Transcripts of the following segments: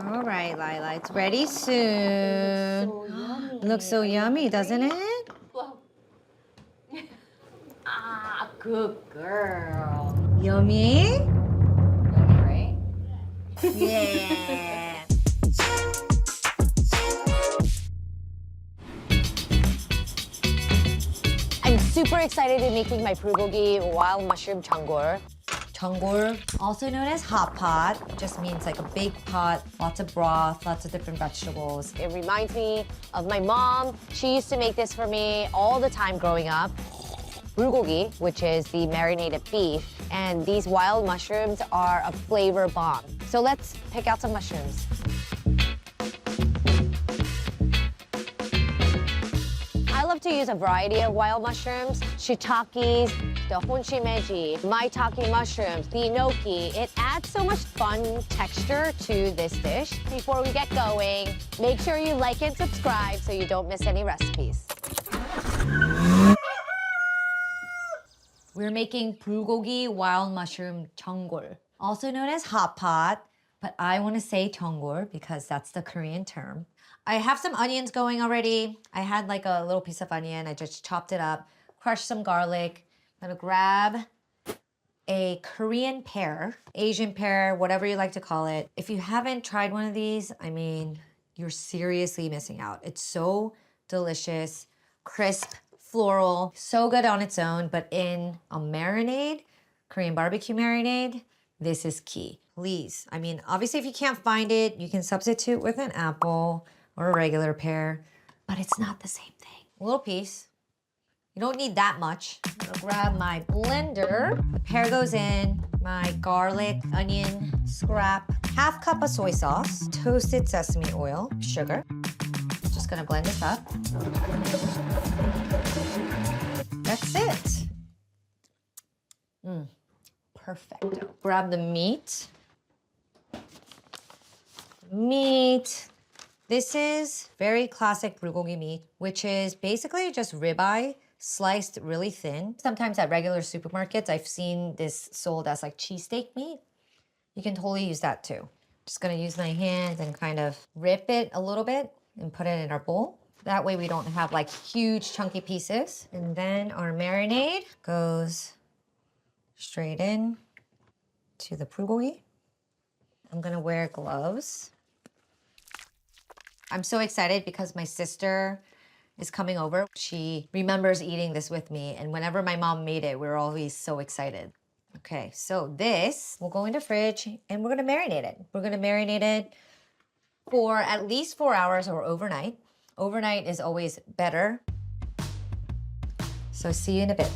All right, Lila, it's ready soon. It looks so yummy, doesn't it? Well, good girl. Yummy? Yummy, right? Yeah. I'm super excited to making my bulgogi wild mushroom jeongol. Jeongol, also known as hot pot, just means like a big pot, lots of broth, lots of different vegetables. It reminds me of my mom. She used to make this for me all the time growing up. Bulgogi, which is the marinated beef, and these wild mushrooms are a flavor bomb. So let's pick out some mushrooms. I love to use a variety of wild mushrooms, shiitakes, the honshimeji, maitake mushrooms, the enoki. It adds so much fun texture to this dish. Before we get going, make sure you like and subscribe so you don't miss any recipes. We're making bulgogi wild mushroom jeongol, also known as hot pot, but I want to say jeongol because that's the Korean term. I have some onions going already. I had like a little piece of onion. I just chopped it up, crushed some garlic. I'm gonna grab a Korean pear, Asian pear, whatever you like to call it. If you haven't tried one of these, I mean, you're seriously missing out. It's so delicious, crisp, floral, so good on its own, but in a marinade, Korean barbecue marinade, this is key. Please, I mean, obviously if you can't find it, you can substitute with an apple or a regular pear, but it's not the same thing. A little piece. You don't need that much. I'm gonna grab my blender. The pear goes in, my garlic, onion, scrap, half cup of soy sauce, toasted sesame oil, sugar. Just gonna blend this up. That's it. Perfecto. Grab the meat. This is very classic bulgogi meat, which is basically just ribeye sliced really thin. Sometimes at regular supermarkets, I've seen this sold as like cheesesteak meat. You can totally use that too. Just gonna use my hands and kind of rip it a little bit and put it in our bowl. That way we don't have like huge chunky pieces. And then our marinade goes straight in to the bulgogi. I'm gonna wear gloves. I'm so excited because my sister is coming over. She remembers eating this with me, and whenever my mom made it, we were always so excited. Okay, so this will go in the fridge and we're gonna marinate it. We're gonna marinate it for at least 4 hours or overnight. Overnight is always better. So see you in a bit.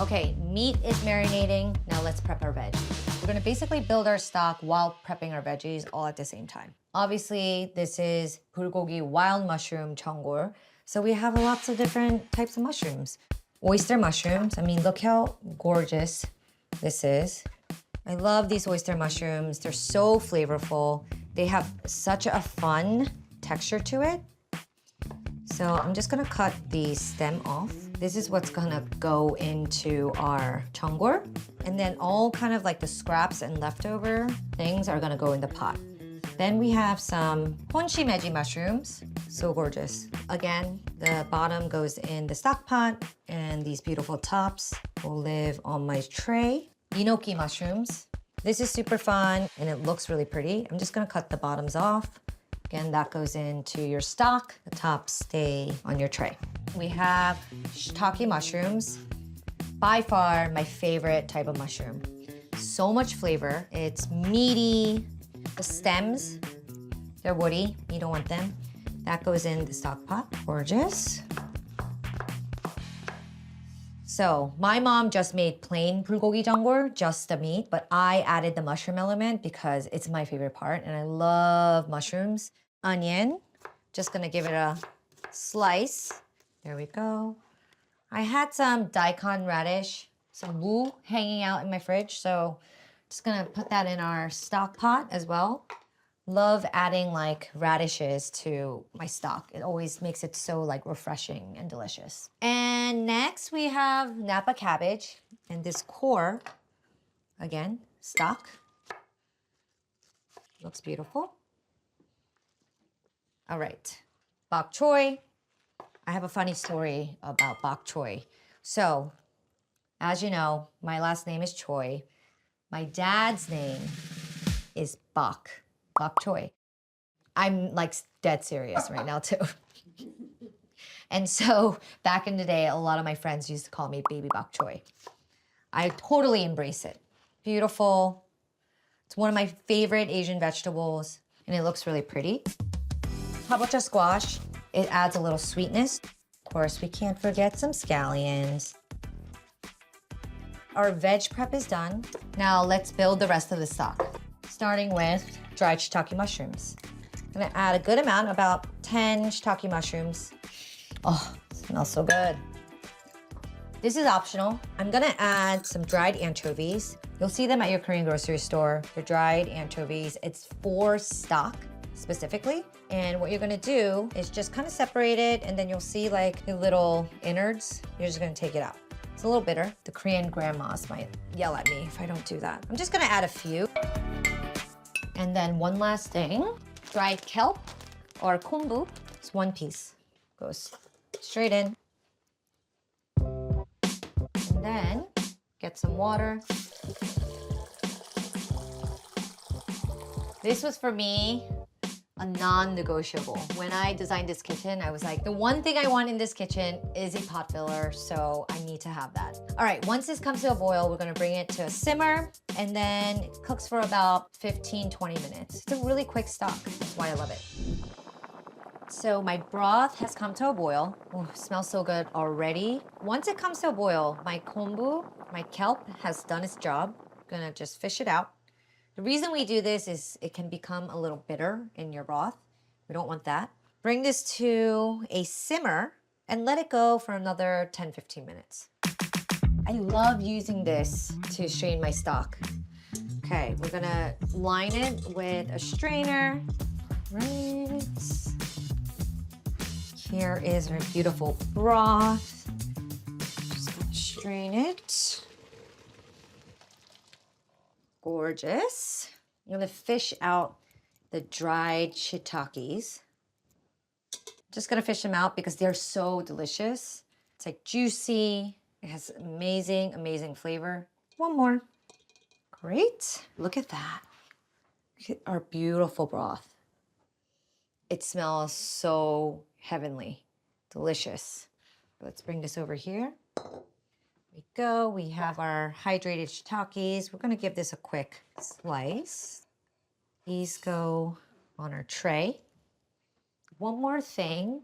Okay, meat is marinating. Now let's prep our veg. We're gonna basically build our stock while prepping our veggies all at the same time. Obviously, this is bulgogi wild mushroom jeongol. So we have lots of different types of mushrooms. Oyster mushrooms, I mean, look how gorgeous this is. I love these oyster mushrooms. They're so flavorful. They have such a fun texture to it. So I'm just gonna cut the stem off. This is what's gonna go into our jeongol. And then all kind of like the scraps and leftover things are gonna go in the pot. Then we have some honshimeji mushrooms. So gorgeous. Again, the bottom goes in the stock pot and these beautiful tops will live on my tray. Enoki mushrooms. This is super fun and it looks really pretty. I'm just gonna cut the bottoms off. Again, that goes into your stock. The tops stay on your tray. We have shiitake mushrooms. By far my favorite type of mushroom. So much flavor. It's meaty. The stems, they're woody. You don't want them. That goes in the stock pot. Gorgeous. So my mom just made plain bulgogi jeongol, just the meat, but I added the mushroom element because it's my favorite part and I love mushrooms. Onion, just gonna give it a slice. There we go. I had some daikon radish, some wu hanging out in my fridge, so just gonna put that in our stock pot as well. Love adding like radishes to my stock. It always makes it so like refreshing and delicious. And next we have napa cabbage and this core, again, stock. Looks beautiful. All right, bok choy. I have a funny story about bok choy. So, as you know, my last name is Choi. My dad's name is bok choy. I'm like dead serious right now too. And so back in the day, a lot of my friends used to call me baby bok choy. I totally embrace it. Beautiful. It's one of my favorite Asian vegetables, and it looks really pretty. Kabocha squash, it adds a little sweetness. Of course, we can't forget some scallions. Our veg prep is done. Now let's build the rest of the stock, starting with dried shiitake mushrooms. I'm gonna add a good amount, about 10 shiitake mushrooms. Oh, smells so good. This is optional. I'm gonna add some dried anchovies. You'll see them at your Korean grocery store. They're dried anchovies. It's for stock specifically. And what you're gonna do is just kind of separate it, and then you'll see like the little innards. You're just gonna take it out. It's a little bitter. The Korean grandmas might yell at me if I don't do that. I'm just gonna add a few. And then one last thing, dried kelp or kombu. It's one piece, goes straight in. And then get some water. This was for me a non-negotiable. When I designed this kitchen, I was like, the one thing I want in this kitchen is a pot filler, so I need to have that. All right, once this comes to a boil, we're gonna bring it to a simmer, and then it cooks for about 15-20 minutes. It's a really quick stock, that's why I love it. So my broth has come to a boil. Oh, it smells so good already. Once it comes to a boil, my kombu, my kelp, has done its job. I'm gonna just fish it out. The reason we do this is it can become a little bitter in your broth. We don't want that. Bring this to a simmer and let it go for another 10-15 minutes. I love using this to strain my stock. Okay, we're gonna line it with a strainer. Right. Here is our beautiful broth. Just gonna strain it. Gorgeous. I'm gonna fish out the dried shiitakes. Just gonna fish them out because they're so delicious. It's like juicy. It has amazing, amazing flavor. One more. Great. Look at that. Look at our beautiful broth. It smells so heavenly, delicious. Let's bring this over here. We go. We have our hydrated shiitakes. We're gonna give this a quick slice. These go on our tray. One more thing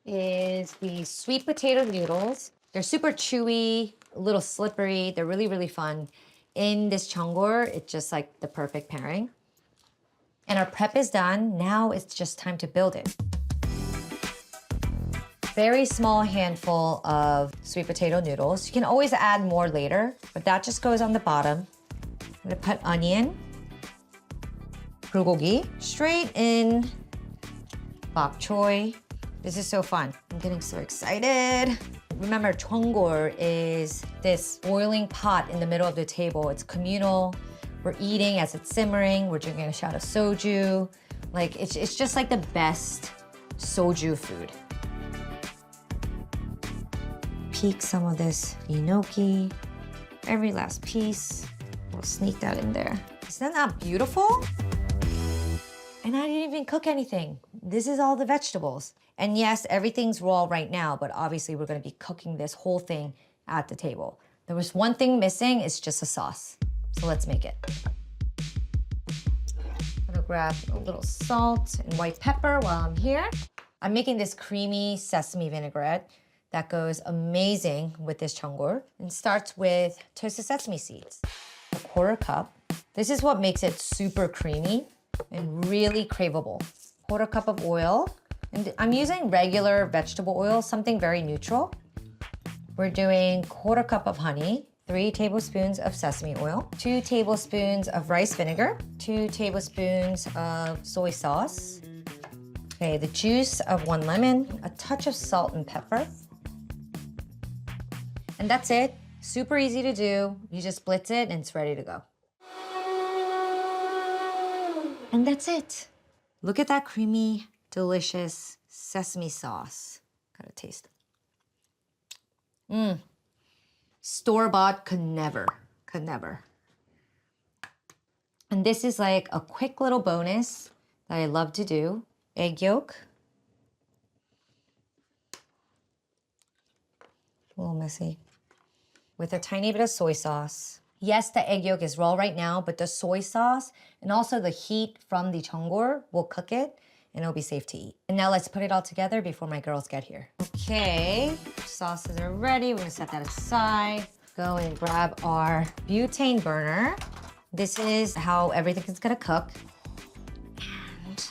is the sweet potato noodles. They're super chewy, a little slippery. They're really, really fun. In this jeongol, it's just like the perfect pairing. And our prep is done. Now it's just time to build it. Very small handful of sweet potato noodles. You can always add more later, but that just goes on the bottom. I'm gonna put onion, bulgogi, straight in bok choy. This is so fun. I'm getting so excited. Remember, jeongol is this boiling pot in the middle of the table. It's communal. We're eating as it's simmering. We're drinking a shot of soju. Like, it's just like the best soju food. Peek some of this gnocchi. Every last piece. We'll sneak that in there. Isn't that beautiful? And I didn't even cook anything. This is all the vegetables. And yes, everything's raw right now, but obviously we're gonna be cooking this whole thing at the table. There was one thing missing, it's just a sauce. So let's make it. I'm gonna grab a little salt and white pepper while I'm here. I'm making this creamy sesame vinaigrette that goes amazing with this jeongol. And starts with toasted sesame seeds. A 1/4 cup. This is what makes it super creamy and really craveable. 1/4 cup of oil. And I'm using regular vegetable oil, something very neutral. We're doing 1/4 cup of honey, 3 tablespoons of sesame oil, 2 tablespoons of rice vinegar, 2 tablespoons of soy sauce. Okay, the juice of 1 lemon, a touch of salt and pepper. And that's it. Super easy to do. You just blitz it and it's ready to go. And that's it. Look at that creamy, delicious sesame sauce. Gotta taste. Store-bought could never. And this is like a quick little bonus that I love to do. Egg yolk. A little messy. With a tiny bit of soy sauce. Yes, the egg yolk is raw right now, but the soy sauce and also the heat from the jeongol will cook it and it'll be safe to eat. And now let's put it all together before my girls get here. Okay, sauces are ready. We're gonna set that aside. Go and grab our butane burner. This is how everything is gonna cook. And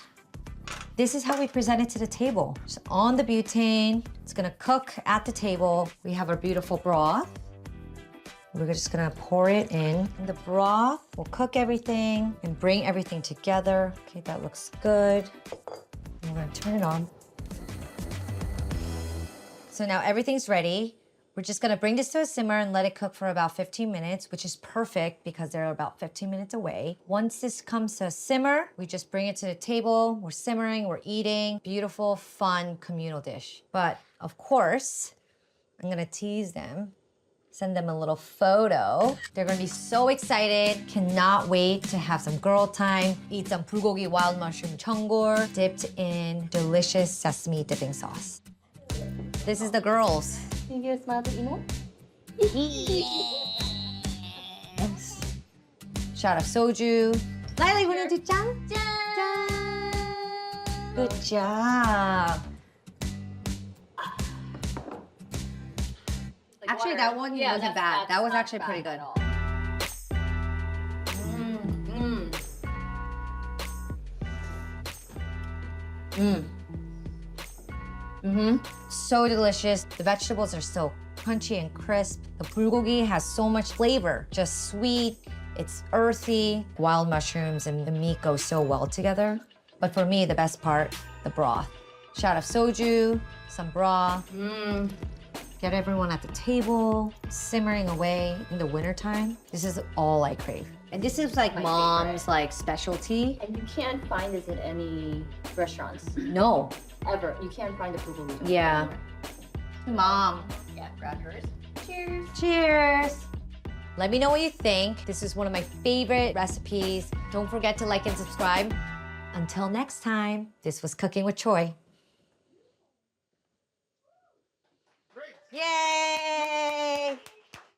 this is how we present it to the table. So on the butane, it's gonna cook at the table. We have our beautiful broth. We're just gonna pour it in. And the broth will cook everything and bring everything together. Okay, that looks good. I'm gonna turn it on. So now everything's ready. We're just gonna bring this to a simmer and let it cook for about 15 minutes, which is perfect because they're about 15 minutes away. Once this comes to a simmer, we just bring it to the table. We're simmering, we're eating. Beautiful, fun, communal dish. But of course, I'm gonna tease them. Send them a little photo. They're gonna be so excited. Cannot wait to have some girl time. Eat some bulgogi wild mushroom jeongol dipped in delicious sesame dipping sauce. This is the girls. Can you give a smile to Emo? Yes. Shot of soju. Lily, wanna do 짠? 짠! Good job. Actually, that one wasn't bad. That was actually pretty good. So delicious. The vegetables are so crunchy and crisp. The bulgogi has so much flavor. Just sweet, it's earthy. Wild mushrooms and the meat go so well together. But for me, the best part, the broth. Shot of soju, some broth. Get everyone at the table, simmering away in the wintertime. This is all I crave. And this is like mom's like specialty. And you can't find this at any restaurants. No. Ever. You can't find the bulgogi. Yeah. Mom. Yeah, grab yours. Cheers. Cheers. Let me know what you think. This is one of my favorite recipes. Don't forget to like and subscribe. Until next time, this was Cooking with Choi. Yay!